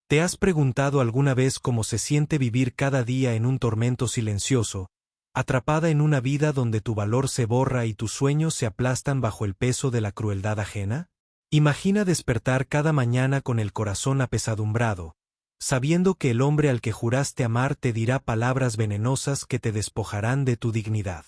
¿Te has preguntado alguna vez cómo se siente vivir cada día en un tormento silencioso, atrapada en una vida donde tu valor se borra y tus sueños se aplastan bajo el peso de la crueldad ajena? Imagina despertar cada mañana con el corazón apesadumbrado, sabiendo que el hombre al que juraste amar te dirá palabras venenosas que te despojarán de tu dignidad.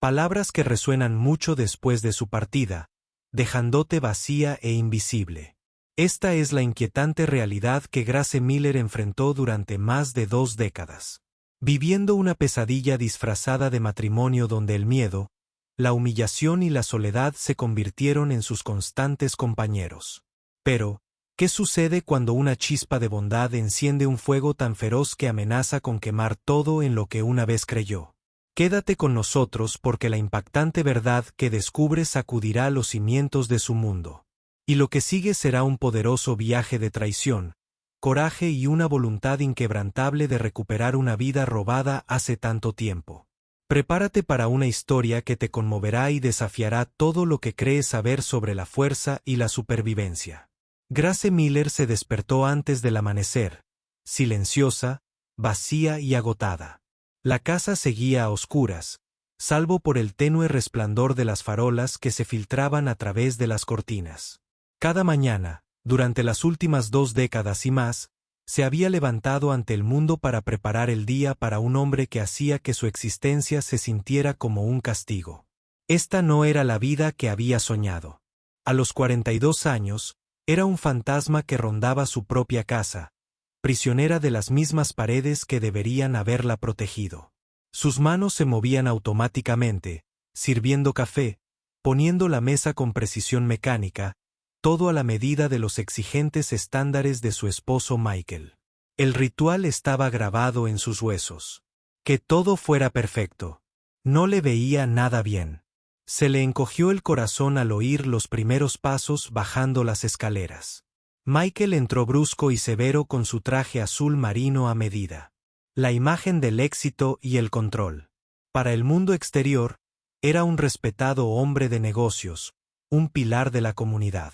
Palabras que resuenan mucho después de su partida, dejándote vacía e invisible. Esta es la inquietante realidad que Grace Miller enfrentó durante más de 2 décadas. Viviendo una pesadilla disfrazada de matrimonio donde el miedo, la humillación y la soledad se convirtieron en sus constantes compañeros. Pero, ¿qué sucede cuando una chispa de bondad enciende un fuego tan feroz que amenaza con quemar todo en lo que una vez creyó? Quédate con nosotros porque la impactante verdad que descubres sacudirá los cimientos de su mundo. Y lo que sigue será un poderoso viaje de traición, coraje y una voluntad inquebrantable de recuperar una vida robada hace tanto tiempo. Prepárate para una historia que te conmoverá y desafiará todo lo que crees saber sobre la fuerza y la supervivencia. Grace Miller se despertó antes del amanecer, silenciosa, vacía y agotada. La casa seguía a oscuras, salvo por el tenue resplandor de las farolas que se filtraban a través de las cortinas. Cada mañana, durante las últimas 2 décadas y más, se había levantado ante el mundo para preparar el día para un hombre que hacía que su existencia se sintiera como un castigo. Esta no era la vida que había soñado. A los 42 años, era un fantasma que rondaba su propia casa, prisionera de las mismas paredes que deberían haberla protegido. Sus manos se movían automáticamente, sirviendo café, poniendo la mesa con precisión mecánica, todo a la medida de los exigentes estándares de su esposo Michael. El ritual estaba grabado en sus huesos. Que todo fuera perfecto. No le veía nada bien. Se le encogió el corazón al oír los primeros pasos bajando las escaleras. Michael entró brusco y severo con su traje azul marino a medida. La imagen del éxito y el control. Para el mundo exterior, era un respetado hombre de negocios, un pilar de la comunidad.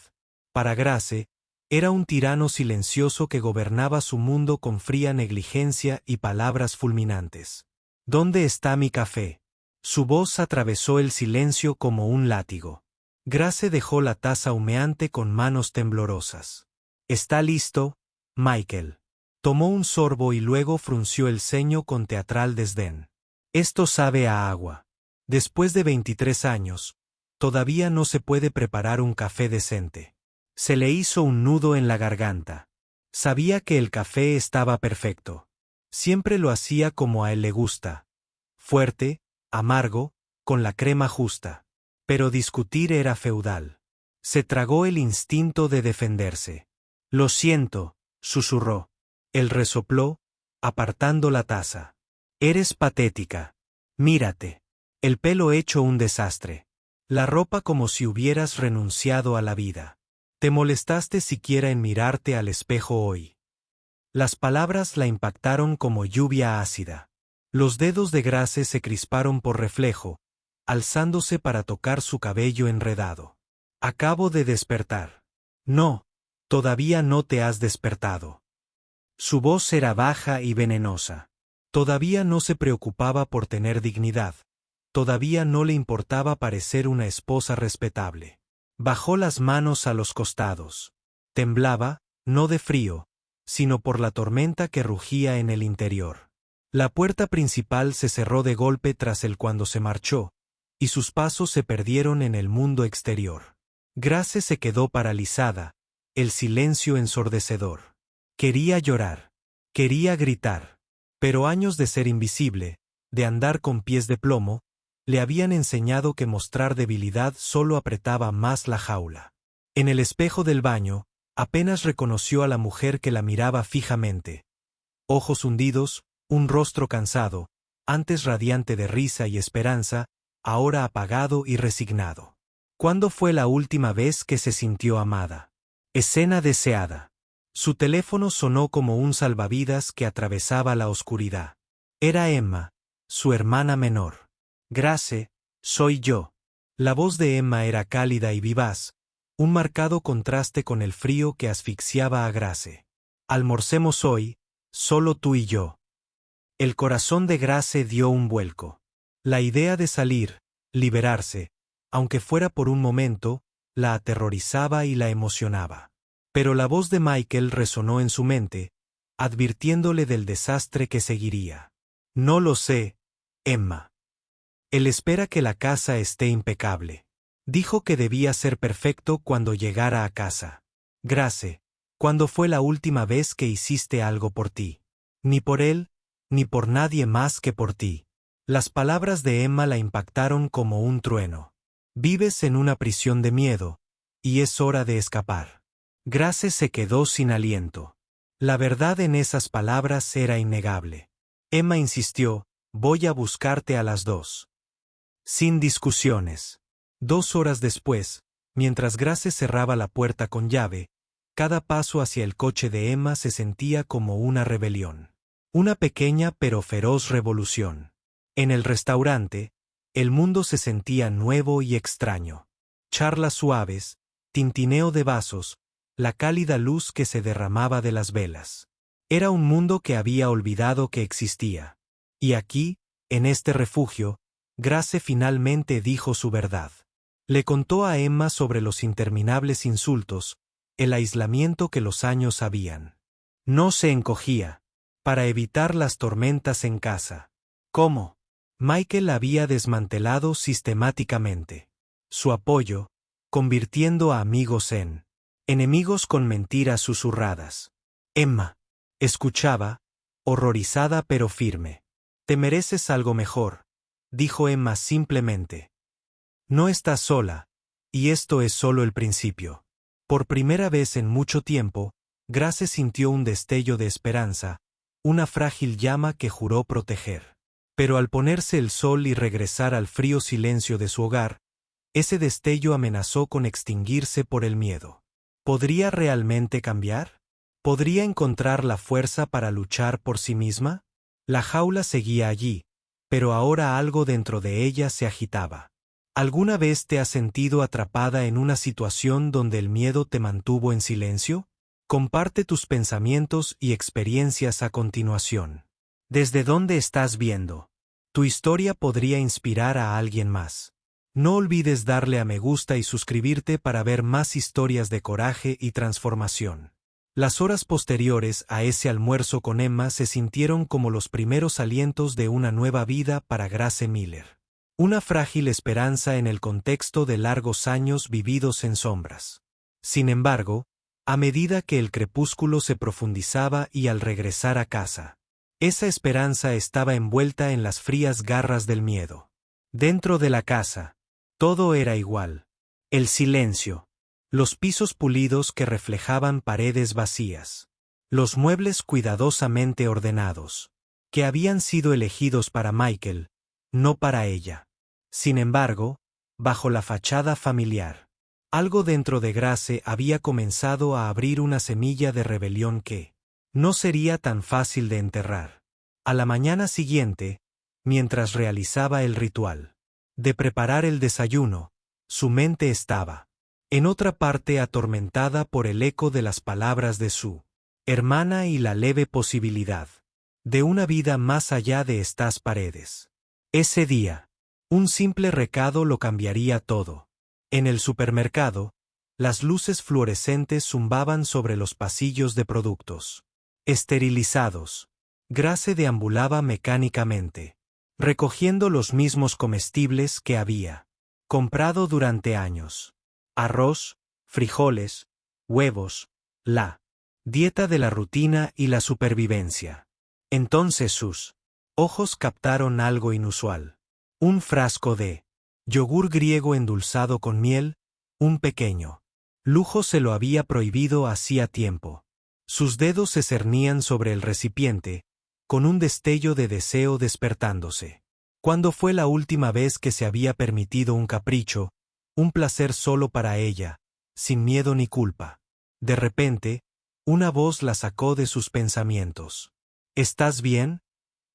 Para Grace, era un tirano silencioso que gobernaba su mundo con fría negligencia y palabras fulminantes. ¿Dónde está mi café? Su voz atravesó el silencio como un látigo. Grace dejó la taza humeante con manos temblorosas. ¿Está listo, Michael? Tomó un sorbo y luego frunció el ceño con teatral desdén. Esto sabe a agua. Después de 23 años, todavía no se puede preparar un café decente. Se le hizo un nudo en la garganta. Sabía que el café estaba perfecto. Siempre lo hacía como a él le gusta. Fuerte, amargo, con la crema justa. Pero discutir era feudal. Se tragó el instinto de defenderse. Lo siento, susurró. Él resopló, apartando la taza. Eres patética. Mírate. El pelo hecho un desastre. La ropa como si hubieras renunciado a la vida. ¿Te molestaste siquiera en mirarte al espejo hoy? Las palabras la impactaron como lluvia ácida. Los dedos de Grace se crisparon por reflejo, alzándose para tocar su cabello enredado. Acabo de despertar. No, todavía no te has despertado. Su voz era baja y venenosa. Todavía no se preocupaba por tener dignidad. Todavía no le importaba parecer una esposa respetable. Bajó las manos a los costados. Temblaba, no de frío, sino por la tormenta que rugía en el interior. La puerta principal se cerró de golpe tras él cuando se marchó, y sus pasos se perdieron en el mundo exterior. Grace se quedó paralizada, el silencio ensordecedor. Quería llorar, quería gritar, pero años de ser invisible, de andar con pies de plomo, le habían enseñado que mostrar debilidad solo apretaba más la jaula. En el espejo del baño, apenas reconoció a la mujer que la miraba fijamente. Ojos hundidos, un rostro cansado, antes radiante de risa y esperanza, ahora apagado y resignado. ¿Cuándo fue la última vez que se sintió amada? Escena deseada. Su teléfono sonó como un salvavidas que atravesaba la oscuridad. Era Emma, su hermana menor. Grace, soy yo. La voz de Emma era cálida y vivaz, un marcado contraste con el frío que asfixiaba a Grace. Almorcemos hoy, solo tú y yo. El corazón de Grace dio un vuelco. La idea de salir, liberarse, aunque fuera por un momento, la aterrorizaba y la emocionaba. Pero la voz de Michael resonó en su mente, advirtiéndole del desastre que seguiría. No lo sé, Emma. Él espera que la casa esté impecable. Dijo que debía ser perfecto cuando llegara a casa. Grace, ¿cuándo fue la última vez que hiciste algo por ti? Ni por él, ni por nadie más que por ti. Las palabras de Emma la impactaron como un trueno. Vives en una prisión de miedo, y es hora de escapar. Grace se quedó sin aliento. La verdad en esas palabras era innegable. Emma insistió, voy a buscarte a las 2. Sin discusiones. 2 horas después, mientras Grace cerraba la puerta con llave, cada paso hacia el coche de Emma se sentía como una rebelión. Una pequeña pero feroz revolución. En el restaurante, el mundo se sentía nuevo y extraño. Charlas suaves, tintineo de vasos, la cálida luz que se derramaba de las velas. Era un mundo que había olvidado que existía. Y aquí, en este refugio, Grace finalmente dijo su verdad. Le contó a Emma sobre los interminables insultos, el aislamiento que los años habían. No se encogía. Para evitar las tormentas en casa. ¿Cómo? Michael la había desmantelado sistemáticamente. Su apoyo, convirtiendo a amigos en enemigos con mentiras susurradas. Emma escuchaba, horrorizada pero firme. Te mereces algo mejor, dijo Emma simplemente. No estás sola, y esto es solo el principio. Por primera vez en mucho tiempo, Grace sintió un destello de esperanza, una frágil llama que juró proteger. Pero al ponerse el sol y regresar al frío silencio de su hogar, ese destello amenazó con extinguirse por el miedo. ¿Podría realmente cambiar? ¿Podría encontrar la fuerza para luchar por sí misma? La jaula seguía allí, pero ahora algo dentro de ella se agitaba. ¿Alguna vez te has sentido atrapada en una situación donde el miedo te mantuvo en silencio? Comparte tus pensamientos y experiencias a continuación. ¿Desde dónde estás viendo? Tu historia podría inspirar a alguien más. No olvides darle a me gusta y suscribirte para ver más historias de coraje y transformación. Las horas posteriores a ese almuerzo con Emma se sintieron como los primeros alientos de una nueva vida para Grace Miller. Una frágil esperanza en el contexto de largos años vividos en sombras. Sin embargo, a medida que el crepúsculo se profundizaba y al regresar a casa, esa esperanza estaba envuelta en las frías garras del miedo. Dentro de la casa, todo era igual. El silencio, los pisos pulidos que reflejaban paredes vacías, los muebles cuidadosamente ordenados, que habían sido elegidos para Michael, no para ella. Sin embargo, bajo la fachada familiar, algo dentro de Grace había comenzado a abrir una semilla de rebelión que no sería tan fácil de enterrar. A la mañana siguiente, mientras realizaba el ritual de preparar el desayuno, su mente estaba en otra parte atormentada por el eco de las palabras de su hermana y la leve posibilidad de una vida más allá de estas paredes. Ese día, un simple recado lo cambiaría todo. En el supermercado, las luces fluorescentes zumbaban sobre los pasillos de productos esterilizados. Grace deambulaba mecánicamente, recogiendo los mismos comestibles que había comprado durante años. Arroz, frijoles, huevos, la dieta de la rutina y la supervivencia. Entonces sus ojos captaron algo inusual. Un frasco de yogur griego endulzado con miel, un pequeño lujo se lo había prohibido hacía tiempo. Sus dedos se cernían sobre el recipiente, con un destello de deseo despertándose. ¿Cuándo fue la última vez que se había permitido un capricho, un placer solo para ella, sin miedo ni culpa? De repente, una voz la sacó de sus pensamientos. ¿Estás bien?,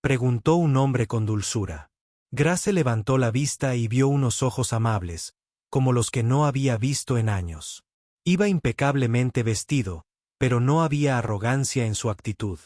preguntó un hombre con dulzura. Grace levantó la vista y vio unos ojos amables, como los que no había visto en años. Iba impecablemente vestido, pero no había arrogancia en su actitud.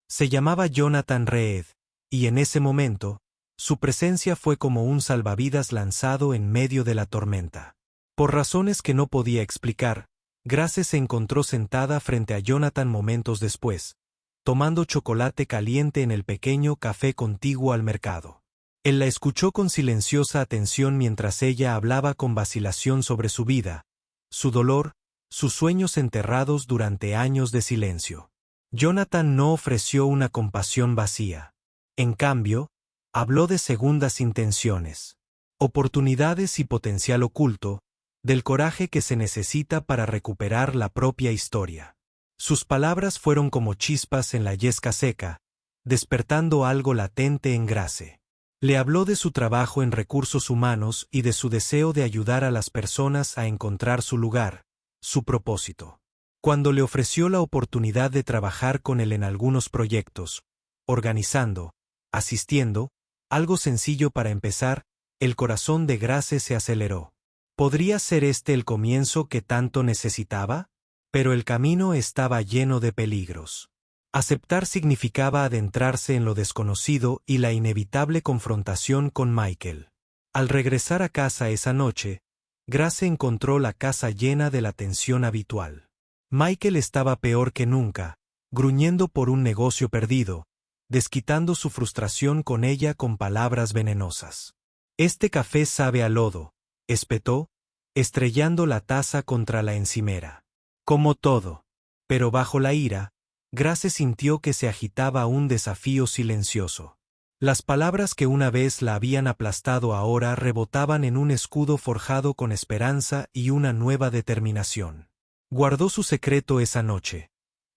Se llamaba Jonathan Reed, y en ese momento, su presencia fue como un salvavidas lanzado en medio de la tormenta. Por razones que no podía explicar, Grace se encontró sentada frente a Jonathan momentos después, tomando chocolate caliente en el pequeño café contiguo al mercado. Él la escuchó con silenciosa atención mientras ella hablaba con vacilación sobre su vida, su dolor, sus sueños enterrados durante años de silencio. Jonathan no ofreció una compasión vacía. En cambio, habló de segundas intenciones, oportunidades y potencial oculto, del coraje que se necesita para recuperar la propia historia. Sus palabras fueron como chispas en la yesca seca, despertando algo latente en Grace. Le habló de su trabajo en recursos humanos y de su deseo de ayudar a las personas a encontrar su lugar, su propósito. Cuando le ofreció la oportunidad de trabajar con él en algunos proyectos, organizando, asistiendo, algo sencillo para empezar, el corazón de Grace se aceleró. ¿Podría ser este el comienzo que tanto necesitaba? Pero el camino estaba lleno de peligros. Aceptar significaba adentrarse en lo desconocido y la inevitable confrontación con Michael. Al regresar a casa esa noche, Grace encontró la casa llena de la tensión habitual. Michael estaba peor que nunca, gruñendo por un negocio perdido, desquitando su frustración con ella con palabras venenosas. «Este café sabe a lodo», espetó, estrellando la taza contra la encimera. Como todo. Pero bajo la ira, Grace sintió que se agitaba un desafío silencioso. Las palabras que una vez la habían aplastado ahora rebotaban en un escudo forjado con esperanza y una nueva determinación. Guardó su secreto esa noche.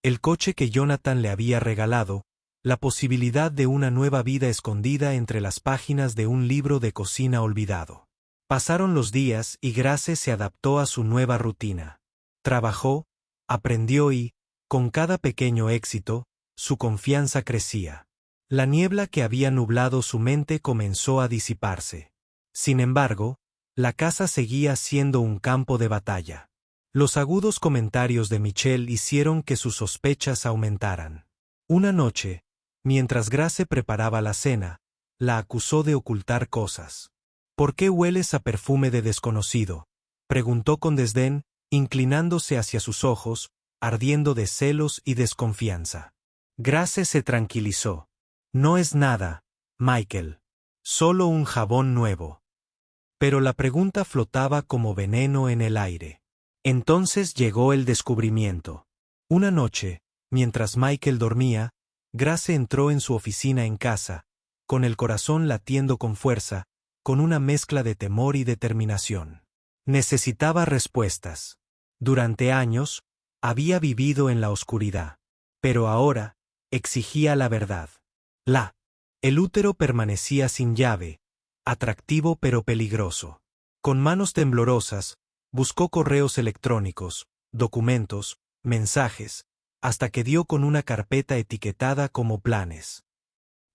El coche que Jonathan le había regalado, la posibilidad de una nueva vida escondida entre las páginas de un libro de cocina olvidado. Pasaron los días y Grace se adaptó a su nueva rutina. Trabajó, aprendió y, con cada pequeño éxito, su confianza crecía. La niebla que había nublado su mente comenzó a disiparse. Sin embargo, la casa seguía siendo un campo de batalla. Los agudos comentarios de Michelle hicieron que sus sospechas aumentaran. Una noche, mientras Grace preparaba la cena, la acusó de ocultar cosas. «¿Por qué hueles a perfume de desconocido?», preguntó con desdén, inclinándose hacia sus ojos, ardiendo de celos y desconfianza. Grace se tranquilizó. «No es nada, Michael. Solo un jabón nuevo». Pero la pregunta flotaba como veneno en el aire. Entonces llegó el descubrimiento. Una noche, mientras Michael dormía, Grace entró en su oficina en casa, con el corazón latiendo con fuerza, con una mezcla de temor y determinación. Necesitaba respuestas. Durante años, había vivido en la oscuridad. Pero ahora, exigía la verdad. El útero permanecía sin llave, atractivo pero peligroso. Con manos temblorosas, buscó correos electrónicos, documentos, mensajes, hasta que dio con una carpeta etiquetada como planes.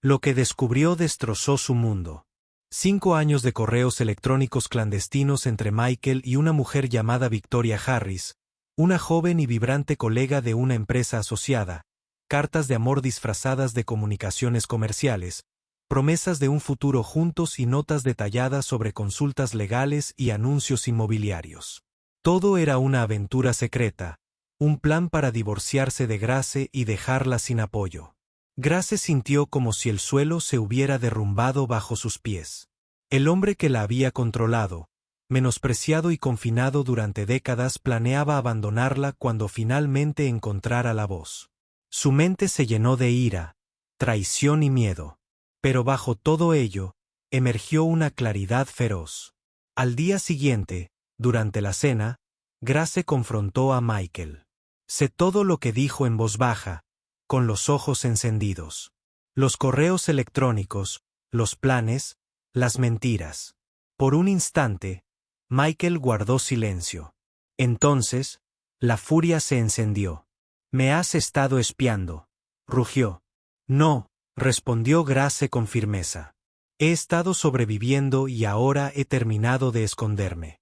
Lo que descubrió destrozó su mundo. 5 años de correos electrónicos clandestinos entre Michael y una mujer llamada Victoria Harris, una joven y vibrante colega de una empresa asociada, cartas de amor disfrazadas de comunicaciones comerciales, promesas de un futuro juntos y notas detalladas sobre consultas legales y anuncios inmobiliarios. Todo era una aventura secreta, un plan para divorciarse de Grace y dejarla sin apoyo. Grace sintió como si el suelo se hubiera derrumbado bajo sus pies. El hombre que la había controlado, menospreciado y confinado durante décadas, planeaba abandonarla cuando finalmente encontrara la voz. Su mente se llenó de ira, traición y miedo. Pero bajo todo ello, emergió una claridad feroz. Al día siguiente, durante la cena, Grace confrontó a Michael. Sé todo lo que dijo en voz baja, con los ojos encendidos. Los correos electrónicos, los planes, las mentiras. Por un instante, Michael guardó silencio. Entonces, la furia se encendió. «Me has estado espiando», rugió. «No», respondió Grace con firmeza. «He estado sobreviviendo y ahora he terminado de esconderme».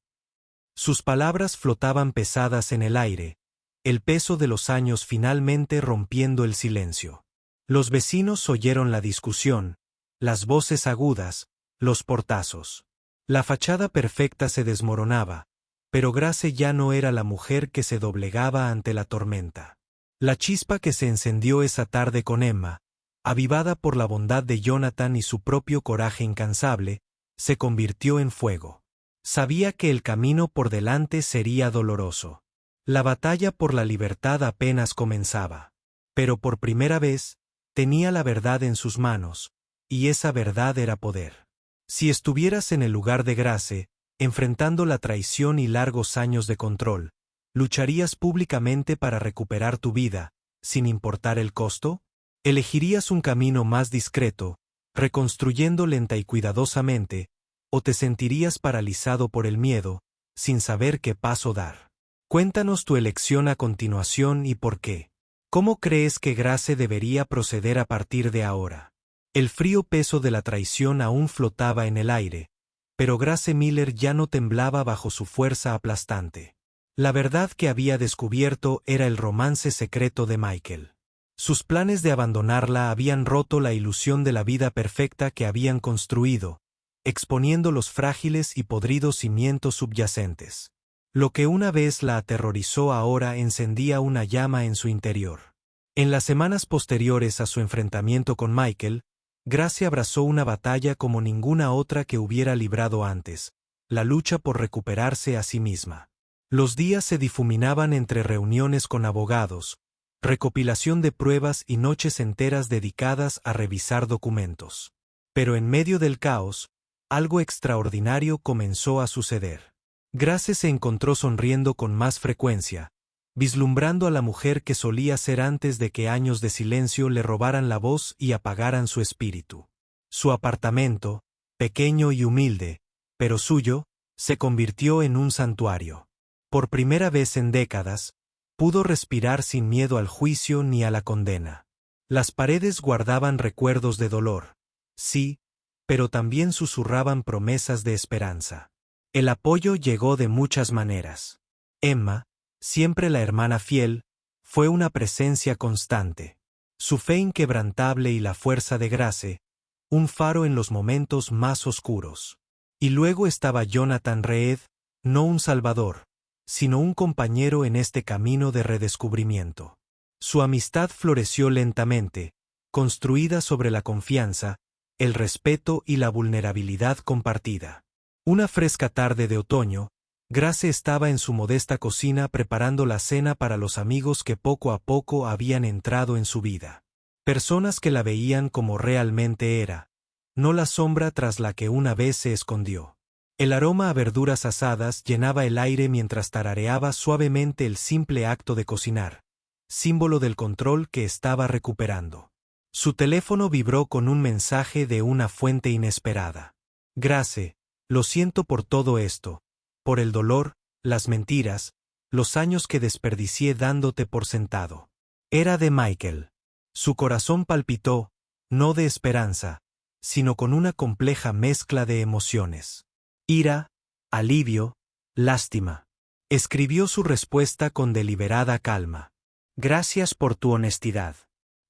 Sus palabras flotaban pesadas en el aire, el peso de los años finalmente rompiendo el silencio. Los vecinos oyeron la discusión, las voces agudas, los portazos. La fachada perfecta se desmoronaba, pero Grace ya no era la mujer que se doblegaba ante la tormenta. La chispa que se encendió esa tarde con Emma, avivada por la bondad de Jonathan y su propio coraje incansable, se convirtió en fuego. Sabía que el camino por delante sería doloroso. La batalla por la libertad apenas comenzaba. Pero por primera vez, tenía la verdad en sus manos, y esa verdad era poder. Si estuvieras en el lugar de Grace, enfrentando la traición y largos años de control, ¿lucharías públicamente para recuperar tu vida, sin importar el costo? ¿Elegirías un camino más discreto, reconstruyendo lenta y cuidadosamente, o te sentirías paralizado por el miedo, sin saber qué paso dar? Cuéntanos tu elección a continuación y por qué. ¿Cómo crees que Grace debería proceder a partir de ahora? El frío peso de la traición aún flotaba en el aire, pero Grace Miller ya no temblaba bajo su fuerza aplastante. La verdad que había descubierto era el romance secreto de Michael. Sus planes de abandonarla habían roto la ilusión de la vida perfecta que habían construido, exponiendo los frágiles y podridos cimientos subyacentes. Lo que una vez la aterrorizó ahora encendía una llama en su interior. En las semanas posteriores a su enfrentamiento con Michael, Grace abrazó una batalla como ninguna otra que hubiera librado antes, la lucha por recuperarse a sí misma. Los días se difuminaban entre reuniones con abogados, recopilación de pruebas y noches enteras dedicadas a revisar documentos. Pero en medio del caos, algo extraordinario comenzó a suceder. Grace se encontró sonriendo con más frecuencia, vislumbrando a la mujer que solía ser antes de que años de silencio le robaran la voz y apagaran su espíritu. Su apartamento, pequeño y humilde, pero suyo, se convirtió en un santuario. Por primera vez en décadas, pudo respirar sin miedo al juicio ni a la condena. Las paredes guardaban recuerdos de dolor, sí, pero también susurraban promesas de esperanza. El apoyo llegó de muchas maneras. Emma, siempre la hermana fiel, fue una presencia constante. Su fe inquebrantable y la fuerza de Grace, un faro en los momentos más oscuros. Y luego estaba Jonathan Reed, no un salvador, sino un compañero en este camino de redescubrimiento. Su amistad floreció lentamente, construida sobre la confianza, el respeto y la vulnerabilidad compartida. Una fresca tarde de otoño, Grace estaba en su modesta cocina preparando la cena para los amigos que poco a poco habían entrado en su vida. Personas que la veían como realmente era, no la sombra tras la que una vez se escondió. El aroma a verduras asadas llenaba el aire mientras tarareaba suavemente el simple acto de cocinar, símbolo del control que estaba recuperando. Su teléfono vibró con un mensaje de una fuente inesperada. Grace, lo siento por todo esto, por el dolor, las mentiras, los años que desperdicié dándote por sentado. Era de Michael. Su corazón palpitó, no de esperanza, sino con una compleja mezcla de emociones. Ira, alivio, lástima. Escribió su respuesta con deliberada calma. Gracias por tu honestidad.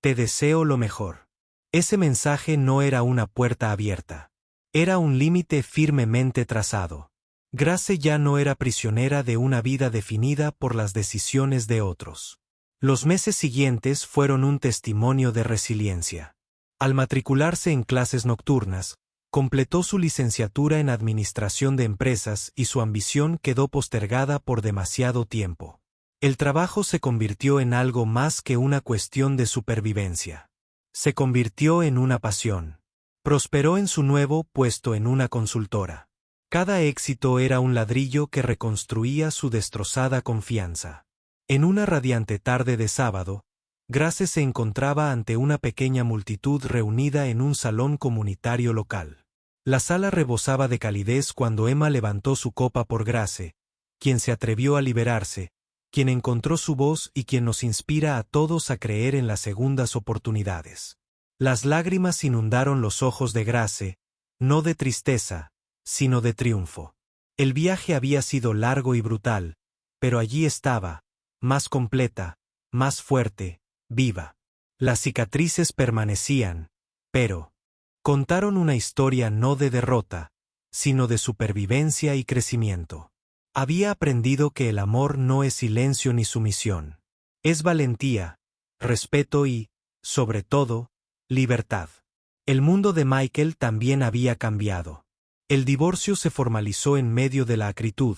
Te deseo lo mejor. Ese mensaje no era una puerta abierta. Era un límite firmemente trazado. Grace ya no era prisionera de una vida definida por las decisiones de otros. Los meses siguientes fueron un testimonio de resiliencia. Al matricularse en clases nocturnas, completó su licenciatura en Administración de Empresas y su ambición quedó postergada por demasiado tiempo. El trabajo se convirtió en algo más que una cuestión de supervivencia. Se convirtió en una pasión. Prosperó en su nuevo puesto en una consultora. Cada éxito era un ladrillo que reconstruía su destrozada confianza. En una radiante tarde de sábado, Grace se encontraba ante una pequeña multitud reunida en un salón comunitario local. La sala rebosaba de calidez cuando Emma levantó su copa por Grace, quien se atrevió a liberarse, quien encontró su voz y quien nos inspira a todos a creer en las segundas oportunidades. Las lágrimas inundaron los ojos de Grace, no de tristeza, sino de triunfo. El viaje había sido largo y brutal, pero allí estaba, más completa, más fuerte, viva. Las cicatrices permanecían, pero contaron una historia no de derrota, sino de supervivencia y crecimiento. Había aprendido que el amor no es silencio ni sumisión. Es valentía, respeto y, sobre todo, libertad. El mundo de Michael también había cambiado. El divorcio se formalizó en medio de la acritud,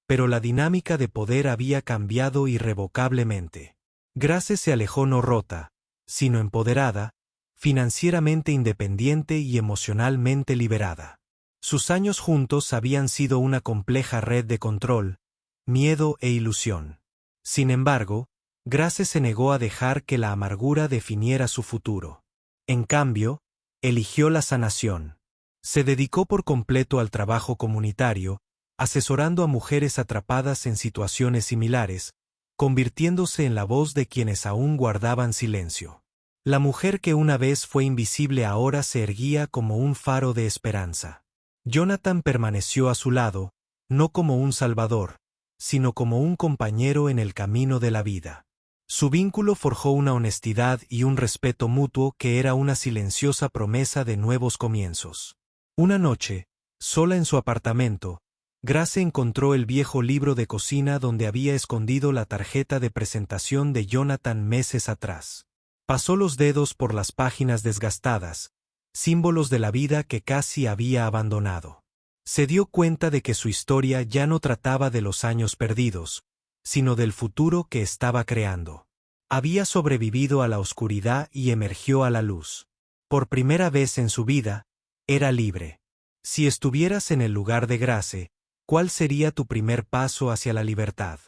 pero la dinámica de poder había cambiado irrevocablemente. Grace se alejó no rota, sino empoderada, financieramente independiente y emocionalmente liberada. Sus años juntos habían sido una compleja red de control, miedo e ilusión. Sin embargo, Grace se negó a dejar que la amargura definiera su futuro. En cambio, eligió la sanación. Se dedicó por completo al trabajo comunitario, asesorando a mujeres atrapadas en situaciones similares, convirtiéndose en la voz de quienes aún guardaban silencio. La mujer que una vez fue invisible ahora se erguía como un faro de esperanza. Jonathan permaneció a su lado, no como un salvador, sino como un compañero en el camino de la vida. Su vínculo forjó una honestidad y un respeto mutuo que era una silenciosa promesa de nuevos comienzos. Una noche, sola en su apartamento, Grace encontró el viejo libro de cocina donde había escondido la tarjeta de presentación de Jonathan meses atrás. Pasó los dedos por las páginas desgastadas, símbolos de la vida que casi había abandonado. Se dio cuenta de que su historia ya no trataba de los años perdidos, sino del futuro que estaba creando. Había sobrevivido a la oscuridad y emergió a la luz. Por primera vez en su vida, era libre. Si estuvieras en el lugar de Grace, ¿cuál sería tu primer paso hacia la libertad?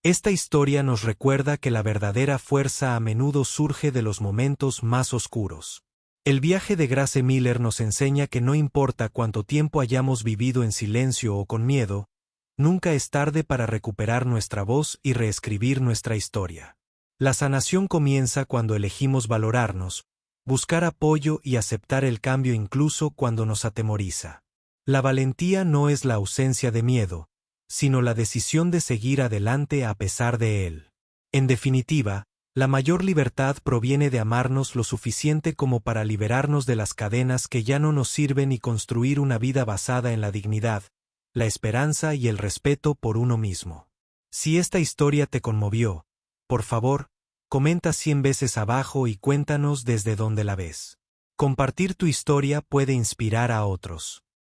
Esta historia nos recuerda que la verdadera fuerza a menudo surge de los momentos más oscuros. El viaje de Grace Miller nos enseña que no importa cuánto tiempo hayamos vivido en silencio o con miedo, nunca es tarde para recuperar nuestra voz y reescribir nuestra historia. La sanación comienza cuando elegimos valorarnos, buscar apoyo y aceptar el cambio incluso cuando nos atemoriza. La valentía no es la ausencia de miedo, sino la decisión de seguir adelante a pesar de él. En definitiva, la mayor libertad proviene de amarnos lo suficiente como para liberarnos de las cadenas que ya no nos sirven y construir una vida basada en la dignidad, la esperanza y el respeto por uno mismo. Si esta historia te conmovió, por favor, comenta 100 veces abajo y cuéntanos desde dónde la ves. Compartir tu historia puede inspirar a otros.